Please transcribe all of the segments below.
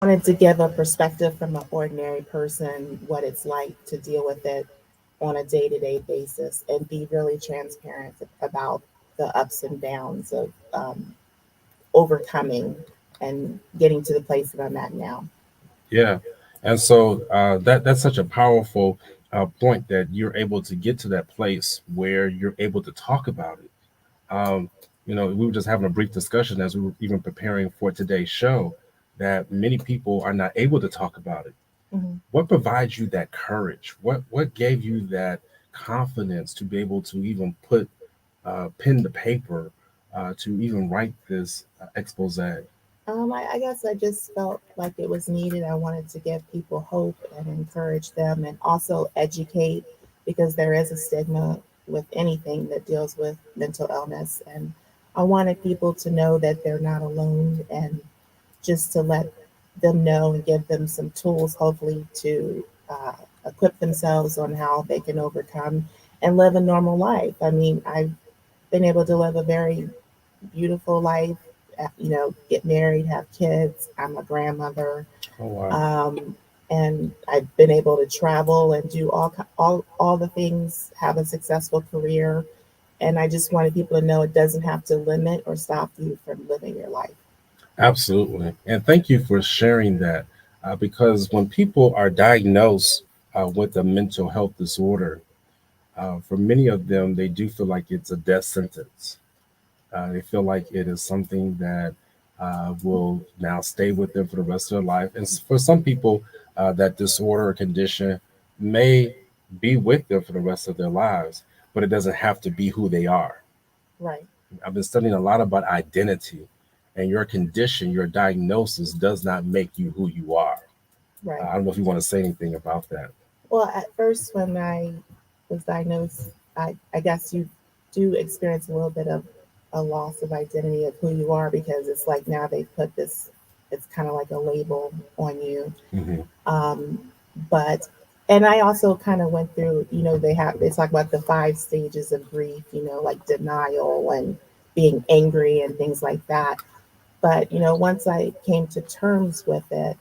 wanted to give a perspective from an ordinary person what it's like to deal with it on a day-to-day basis and be really transparent about the ups and downs of overcoming and getting to the place that I'm at now. Yeah. And so that's such a powerful point that you're able to get to that place where you're able to talk about it. Um, we were just having a brief discussion as we were even preparing for today's show that many people are not able to talk about it. Mhm. What provides you that courage? What gave you that confidence to be able to even put pen to paper to even write this expose? I guess I just felt like it was needed. I wanted to give people hope and encourage them and also educate because there is a stigma with anything that deals with mental illness. And I wanted people to know that they're not alone and just to let them know and give them some tools, hopefully, to equip themselves on how they can overcome and live a normal life. I mean, I've been able to live a very beautiful life, get married, have kids. I'm a grandmother, Oh wow, um, and I've been able to travel and do all the things, have a successful career. And I just wanted people to know it doesn't have to limit or stop you from living your life. absolutely, and thank you for sharing that because when people are diagnosed with a mental health disorder, for many of them, they do feel like it's a death sentence. They feel like it is something that will now stay with them for the rest of their life. And for some people, that disorder or condition may be with them for the rest of their lives, but it doesn't have to be who they are. Right, I've been studying a lot about identity, and your condition, your diagnosis does not make you who you are. right. I don't know if you want to say anything about that. Well, at first, when I was diagnosed, I guess you do experience a little bit of a loss of identity of who you are because it's like now they put this, it's kind of like a label on you. Hmm. Um, but, and I also kind of went through, they talk about the 5 stages of grief, like denial and being angry and things like that. But, once I came to terms with it,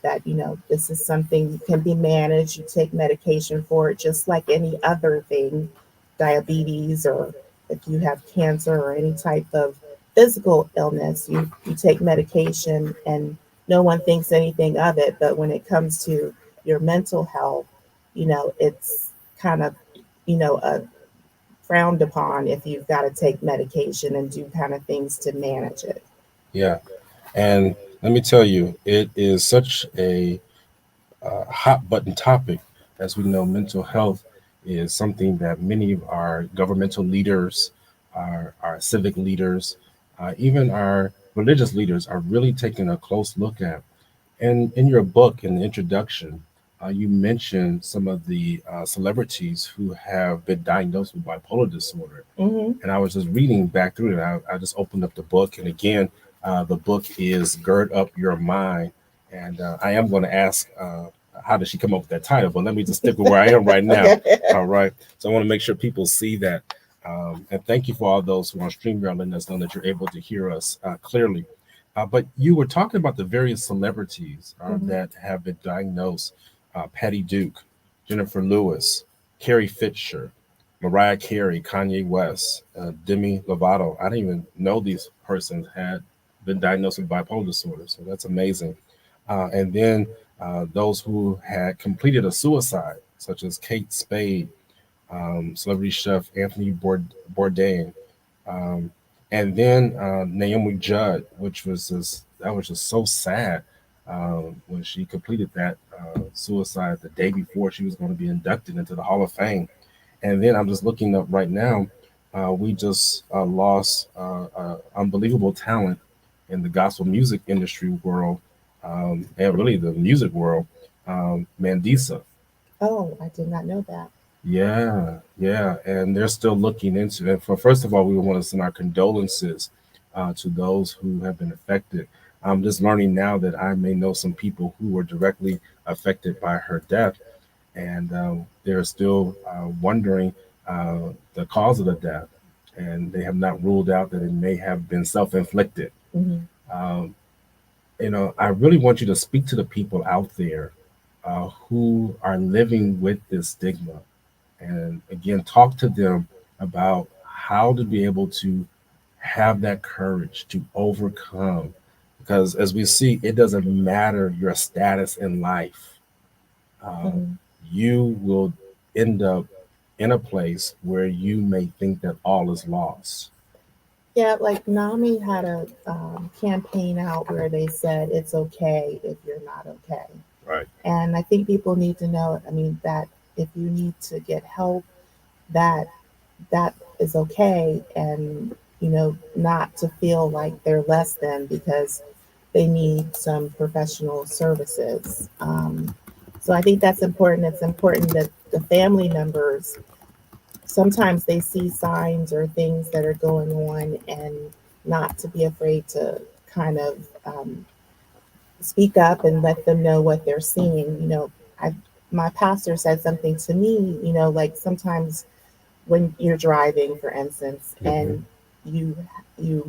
that, this is something you can be managed, you take medication for it just like any other thing, diabetes, or if you have cancer or any type of physical illness, you take medication and no one thinks anything of it. But when it comes to your mental health, it's kind of, a frowned upon if you've got to take medication and do kind of things to manage it. Yeah. And let me tell you, it is such a hot button topic. As we know, mental health is something that many of our governmental leaders, our civic leaders, even our religious leaders are really taking a close look at. And in your book, in the introduction, you mentioned some of the celebrities who have been diagnosed with bipolar disorder. Hmm. And I was just reading back through it. I just opened up the book, and again, the book is "Gird Up Your Mind." And I am going to ask, how did she come up with that title? But let me just stick with where I am right now. Okay. All right. So I want to make sure people see that. And thank you for all those who are on StreamYard letting us know that you're able to hear us clearly. But you were talking about the various celebrities Hmm. that have been diagnosed: Patty Duke, Jennifer Lewis, Carrie Fisher, Mariah Carey, Kanye West, Demi Lovato. I didn't even know these persons had been diagnosed with bipolar disorder, so that's amazing. And then those who had completed a suicide, such as Kate Spade, celebrity chef Anthony Bourdain, um, and then Naomi Judd, which was just that was just so sad when she completed that suicide the day before she was going to be inducted into the Hall of Fame. And then I'm just looking up right now. We just lost unbelievable talent in the gospel music industry world, and really the music world. Mandisa. Oh, I did not know that. Yeah, yeah, and they're still looking into it. For first of all, we want to send our condolences to those who have been affected. I'm just learning now that I may know some people who were directly affected by her death, and they're still wondering the cause of the death, and they have not ruled out that it may have been self-inflicted. Hmm. Um, I really want you to speak to the people out there who are living with this stigma. And again, talk to them about how to be able to have that courage to overcome. Because as we see, it doesn't matter your status in life, uh, Mhm. you will end up in a place where you may think that all is lost. Yeah, like NAMI had a campaign out where they said it's okay if you're not okay. Right. And I think people need to know, I mean, that if you need to get help, that that is okay, and not to feel like they're less than because they need some professional services. So I think that's important. It's important that the family members sometimes they see signs or things that are going on, and not to be afraid to kind of speak up and let them know what they're seeing. I my pastor said something to me. Like sometimes when you're driving, for instance, Hmm. and you you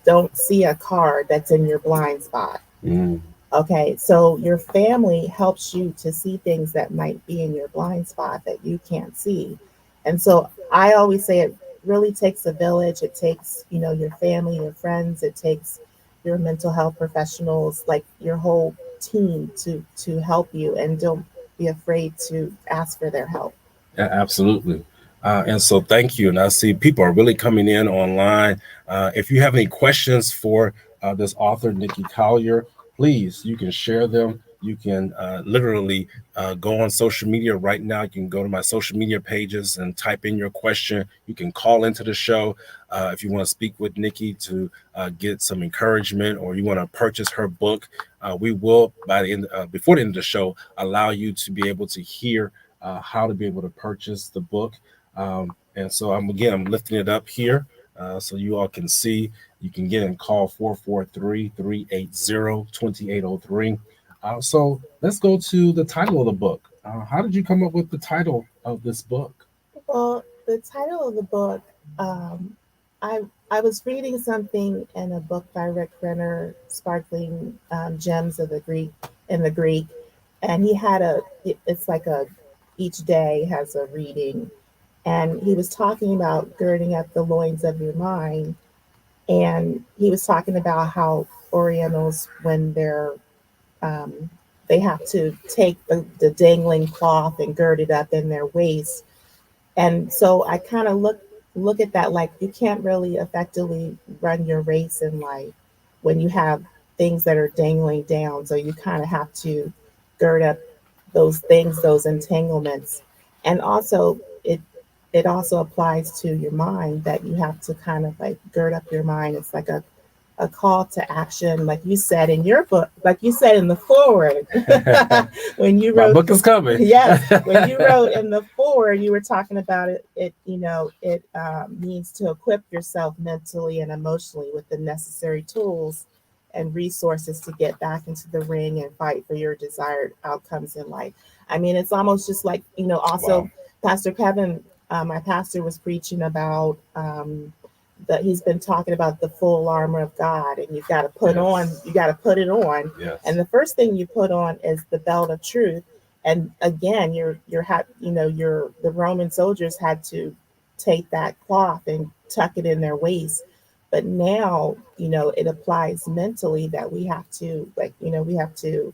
don't see a car that's in your blind spot. Mm. Okay, so your family helps you to see things that might be in your blind spot that you can't see. And so I always say it really takes a village. It takes, your family, your friends, it takes your mental health professionals, like your whole team to help you, and don't be afraid to ask for their help. Absolutely. And so thank you. And I see people are really coming in online. If you have any questions for this author, Nikki Collier, please, you can share them. You can literally go on social media right now. You can go to my social media pages and type in your question. You can call into the show if you want to speak with Nikki to get some encouragement, or you want to purchase her book. We will, by the end, before the end of the show, allow you to be able to hear how to be able to purchase the book. And so I'm lifting it up here so you all can see. You can get and call 443-380-2803. So let's go to the title of the book. How did you come up with the title of this book? Well, the title of the book, um, I I was reading something in a book by Rick Renner, Sparkling Gems of the Greek in the Greek, and he had it's like a each day has a reading, and he was talking about girding up the loins of your mind, and he was talking about how Orientals, when um, they have to take the dangling cloth and gird it up in their waist. And so I kind of look at that, like you can't really effectively run your race in life when you have things that are dangling down. So you kind of have to gird up those things, those entanglements. And also it also applies to your mind, that you have to kind of like gird up your mind. It's like a call to action, like you said in your book, like you said in the forward, when you My wrote book is coming. yes, when you wrote in the forward, you were talking about it. It means to equip yourself mentally and emotionally with the necessary tools and resources to get back into the ring and fight for your desired outcomes in life. I mean, it's almost just like, Wow. also Pastor Kevin, my pastor was preaching about that he's been talking about the full armor of God, and Yes. you got to put it on. And Yes. the first thing you put on is the belt of truth. And again, the Roman soldiers had to take that cloth and tuck it in their waist. But now, it applies mentally, that we have to, like, we have to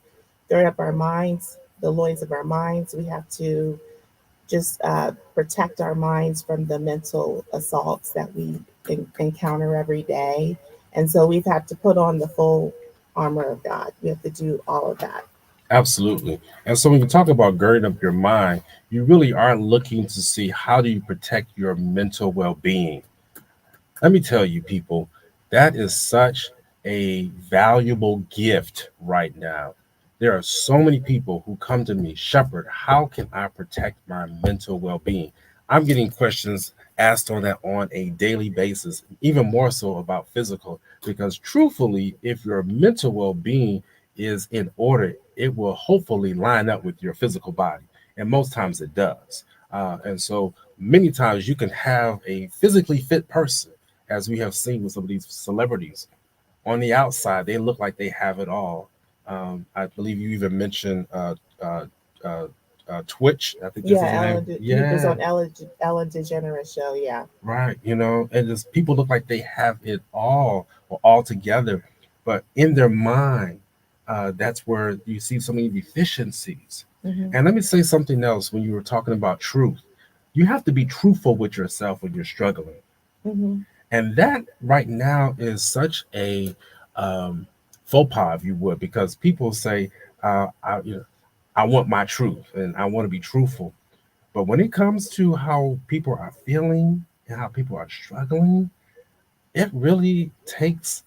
gird up our minds, the loins of our minds. We have to just protect our minds from the mental assaults that we encounter every day. And so we've had to put on the full armor of God. We have to do all of that. Absolutely. And so when you talk about girding up your mind, you really are looking to see how do you protect your mental well-being. Let me tell you, people, that is such a valuable gift right now. There are so many people who come to me, Shepherd, how can I protect my mental well being? I'm getting questions asked on that on a daily basis, even more so about physical, because truthfully, if your mental well being is in order, it will hopefully line up with your physical body. And most times it does. And so many times you can have a physically fit person, as we have seen with some of these celebrities, On the outside, they look like they have it all. I believe you even mentioned uh, uh, Twitch. I think that's Yeah, his name. he was Yeah, on Ellen DeGeneres show. Yeah. right. And just people look like they have it all or all together, but in their mind, that's where you see so many deficiencies. Hmm. And let me say something else when you were talking about truth. You have to be truthful with yourself when you're struggling. Hmm. And that right now is such a um, faux pas, if you would, because people say, I want my truth and I want to be truthful. But when it comes to how people are feeling and how people are struggling, it really takes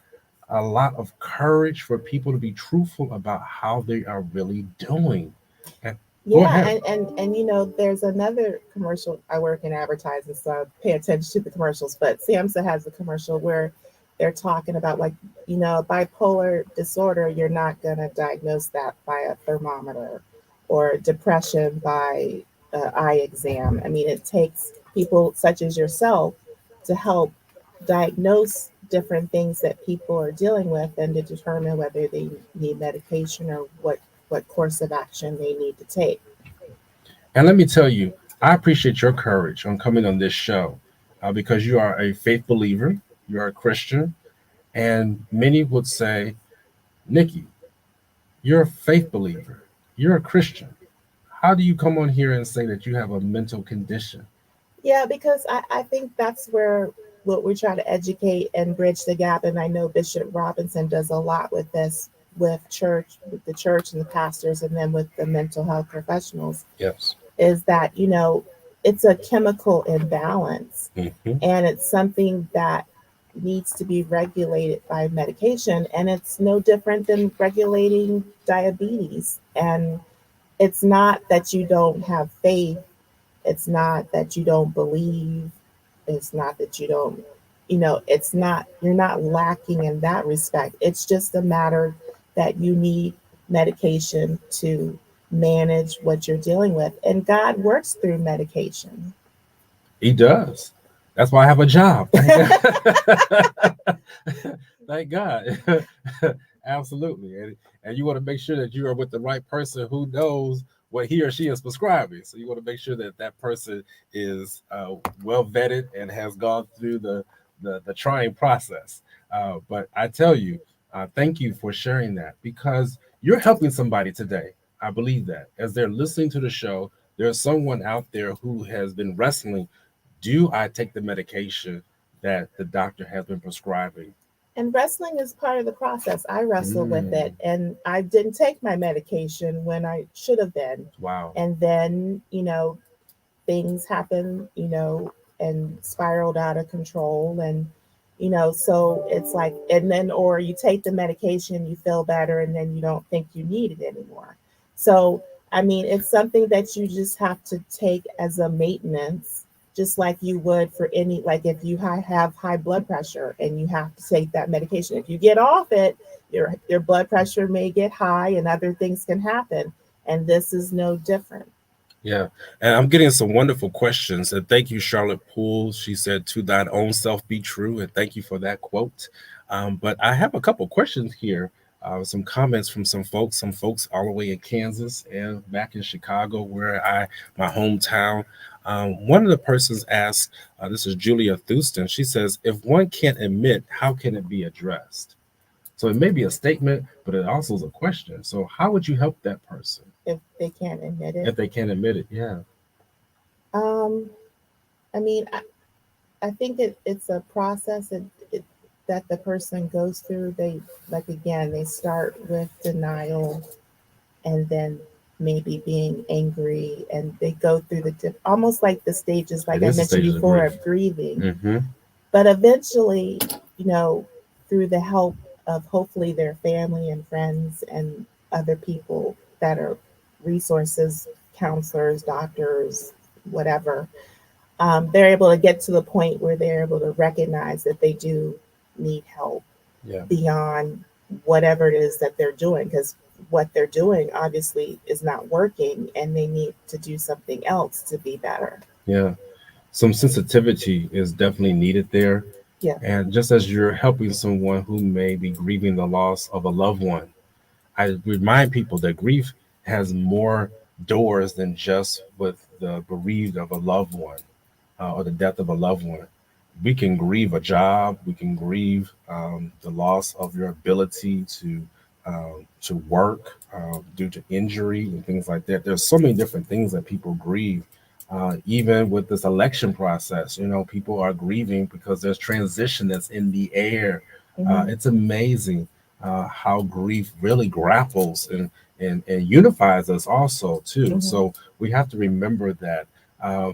a lot of courage for people to be truthful about how they are really doing. And go Yeah, ahead. and there's another commercial. I work in advertising, so I pay attention to the commercials. But Samsa has a commercial where they're talking about, like, bipolar disorder. You're not gonna diagnose that by a thermometer, or depression by eye exam. I mean, it takes people such as yourself to help diagnose different things that people are dealing with, and to determine whether they need medication, or what course of action they need to take. And let me tell you, I appreciate your courage on coming on this show because you are a faith believer, you are a Christian, and many would say, Nikki, you're a faith believer, you're a Christian. How do you come on here and say that you have a mental condition? Yeah, because I think that's where what we're trying to educate and bridge the gap. And I know Bishop Robinson does a lot with this, with the church and the pastors, and then with the mental health professionals, Yes. is that, it's a chemical imbalance, Hmm. and it's something that needs to be regulated by medication. And it's no different than regulating diabetes. And it's not that you don't have faith, it's not that you don't believe, it's not that you don't, it's not, you're not lacking in that respect. It's just a matter that you need medication to manage what you're dealing with. And God works through medication. He does. That's why I have a job. Thank God. Thank God. Absolutely. And you want to make sure that you are with the right person who knows what he or she is prescribing. So you want to make sure that that person is well vetted and has gone through the trying process. But I tell you, thank you for sharing that because you're helping somebody today. I believe that as they're listening to the show, there's someone out there who has been wrestling. Do I take the medication that the doctor has been prescribing? And wrestling is part of the process. I wrestle with Mm, it, and I didn't take my medication when I should have been. wow. And then, things happen, and spiraled out of control. And, so it's like, and then, or you take the medication, you feel better, and then you don't think you need it anymore. So, I mean, it's something that you just have to take as a maintenance, just like you would for any, like if you have high blood pressure and you have to take that medication. If you get off it, your blood pressure may get high and other things can happen. And this is no different. Yeah. And I'm getting some wonderful questions. And thank you, Charlotte Poole. She said, to thine own self be true. And thank you for that quote. But I have a couple questions here. Some comments from some folks all the way in Kansas and back in Chicago, my hometown. One of the persons asked, this is Julia Thuston. She says, if one can't admit, how can it be addressed? So it may be a statement, but it also is a question. So how would you help that person If they can't admit it. if they can't admit it? Yeah. Um, I mean, I think it's a process that the person goes through. They, like, again, they start with denial, and then maybe being angry, and they go through almost like the stages, It like I is the mentioned stages of before, grief. of grieving. Hmm. But eventually, you know, through the help of hopefully their family and friends and other people that are resources, counselors, doctors, whatever, they're able to get to the point where they're able to recognize that they do need help Yeah. beyond whatever it is that they're doing, because what they're doing obviously is not working, and they need to do something else to be better. Yeah. Some sensitivity is definitely needed there. Yeah. And just as you're helping someone who may be grieving the loss of a loved one, I remind people that grief has more doors than just with the bereaved of a loved one, or the death of a loved one. We can grieve a job. We can grieve the loss of your ability to work due to injury and things like that. There's so many different things that people grieve. Even with this election process, people are grieving because there's transition that's in the air. Hmm. It's amazing how grief really grapples and unifies us also too. Hmm. So we have to remember that.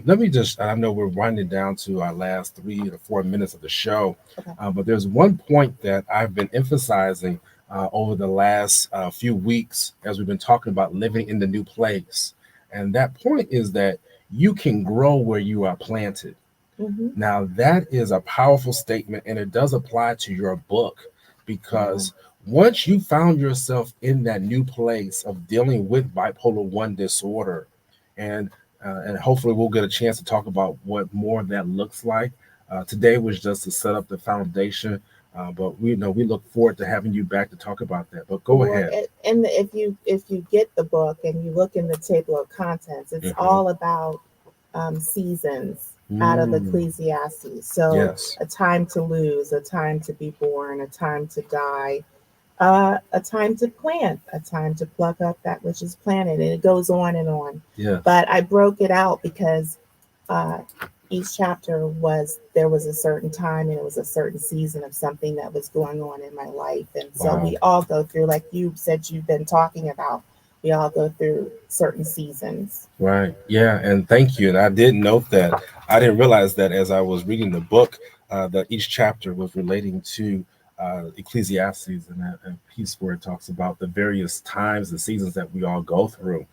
Let me just, I know we're winding down to our last 3 to 4 minutes of the show, Okay. but there's one point that I've been emphasizing over the last few weeks as we've been talking about living in the new place. And that point is that you can grow where you are planted. Hmm. Now, that is a powerful statement, and it does apply to your book Yeah. because once you found yourself in that new place of dealing with bipolar 1 disorder, and and hopefully we'll get a chance to talk about what more of that looks like. Today was just to set up the foundation, but we look forward to having you back to talk about that. But go Well, ahead. and if you get the book and you look in the table of contents, it's Hmm. all about seasons out of Mm, Ecclesiastes. So yes. a time to lose, a time to be born, a time to die, a time to plant, a time to pluck up that which is planted, and it goes on and on. Yes. But I broke it out because uh, each chapter was there was a certain time and it was a certain season of something that was going on in my life, and so Wow. we all go through, like you said, you've been talking about. We all go through certain seasons. Right. Yeah. And thank you. And I did note that. I didn't realize that as I was reading the book, that each chapter was relating to Ecclesiastes and that piece where it talks about the various times and seasons that we all go through.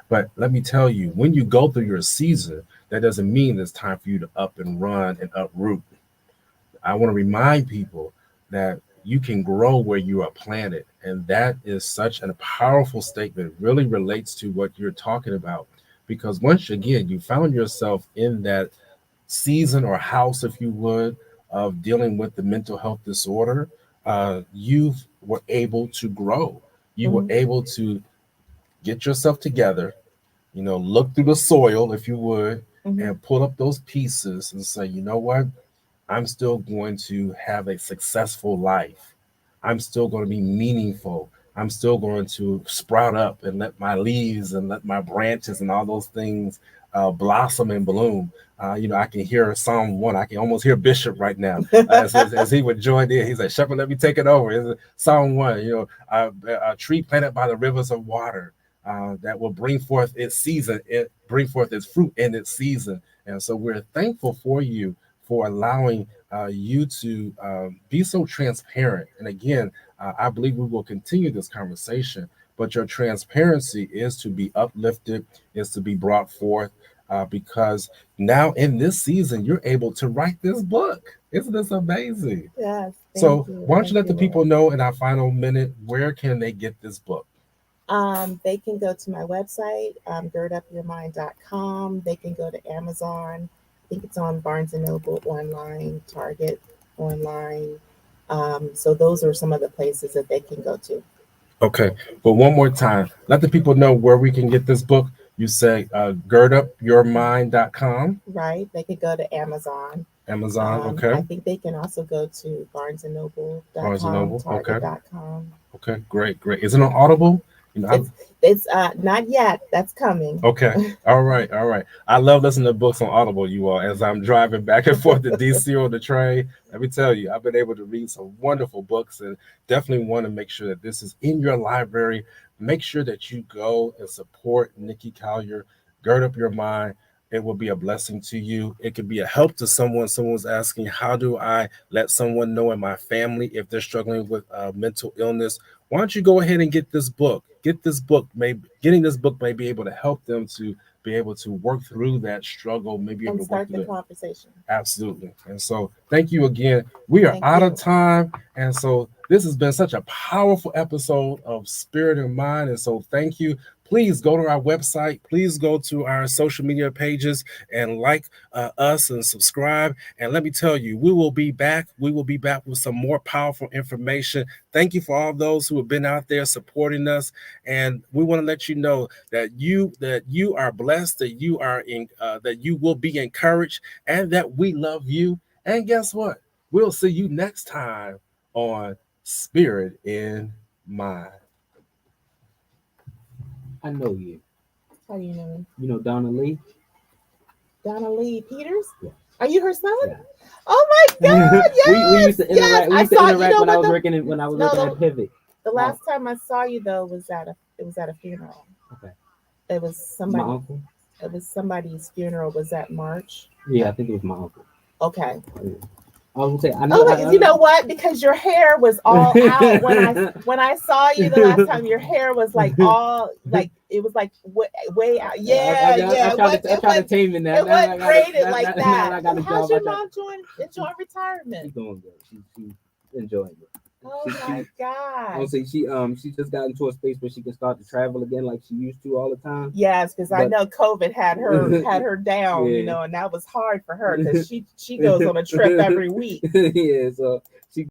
But let me tell you, when you go through your season, that doesn't mean it's time for you to up and run and uproot. I want to remind people that you can grow where you are planted. And that is such a powerful statement, it really relates to what you're talking about. Because once again, you found yourself in that season or house, if you would, of dealing with the mental health disorder, you were able to grow. You were Hmm. able to get yourself together, look through the soil, if you would, Hmm. and pull up those pieces and say, you know what? I'm still going to have a successful life. I'm still going to be meaningful. I'm still going to sprout up and let my leaves and let my branches and all those things blossom and bloom. I can hear Psalm 1. I can almost hear Bishop right now as he would join in. He's like, Shepherd, let me take it over. It's Psalm 1, a tree planted by the rivers of water that will bring forth its season, bring forth its fruit in its season. And so we're thankful for you for allowing you to be so transparent. And again, I believe we will continue this conversation, but your transparency is to be uplifted, is to be brought forth, because now in this season, you're able to write this book. Isn't this amazing? Yes, So, why don't you thank let you, the people Lord. know in our final minute where can they get this book? They can go to my website, girdupyourmind.com. They can go to Amazon. I think it's on Barnes and Noble online, Target online. So those are some of the places that they can go to. Okay, but one more time, let the people know where we can get this book. You say girdupyourmind.com, Right? They could go to Amazon. Amazon, I okay, think they can also go to Barnes and barnesandnoble.com, Noble, okay, target.com. okay, great, great. Is it on Audible? You know, It's it's not yet. That's coming. Okay. All right. All right. I love listening to books on Audible, you all, as I'm driving back and forth to DC on the train. Let me tell you, I've been able to read some wonderful books and definitely want to make sure that this is in your library. Make sure that you go and support Nikki Collier. Gird up your mind. It will be a blessing to you. It could be a help to someone. Someone's asking, how do I let someone know in my family if they're struggling with mental illness? Why don't you go ahead and get this book? Get this book. Maybe getting this book may be able to help them to be able to work through that struggle, maybe able And to work start through the it. conversation. Absolutely. And so thank you again. We are Thank out of you. time. And so this has been such a powerful episode of Spirit and Mind. And so thank you. please go to our website. Please go to our social media pages and like us and subscribe. And let me tell you, we will be back. We will be back with some more powerful information. Thank you for all those who have been out there supporting us. And we want to let you know that you are blessed, that you are in, that you will be encouraged, and that we love you. And guess what? We'll see you next time on Spirit in Mind. I know you. How do you know me? You know Donna Lee? Donna Lee Peters? Yeah. Are you her son? Yeah. Oh my God! Yes, we used to interact. yes. We I used to saw you interact know when I was what working when I was working at Pivot. the last time I saw you though was at a funeral. Okay. It was My somebody. uncle. It was somebody's funeral. Was that March? Yeah, I think it was my uncle. Okay. Yeah. I was gonna say I know. Oh, you know what? Because your hair was all out when I saw you the last time. Your hair was like all like it was like way out. Yeah, yeah. I tried to tame it now. It wasn't braided like Now that. I got a How's job. your mom enjoying She's retirement? doing good. She's enjoying it. Oh my God. Honestly, she just got into a space where she can start to travel again like she used to all the time. Yes, because I know COVID had her down, Yeah. and that was hard for her because she goes on a trip every week. Yeah, so she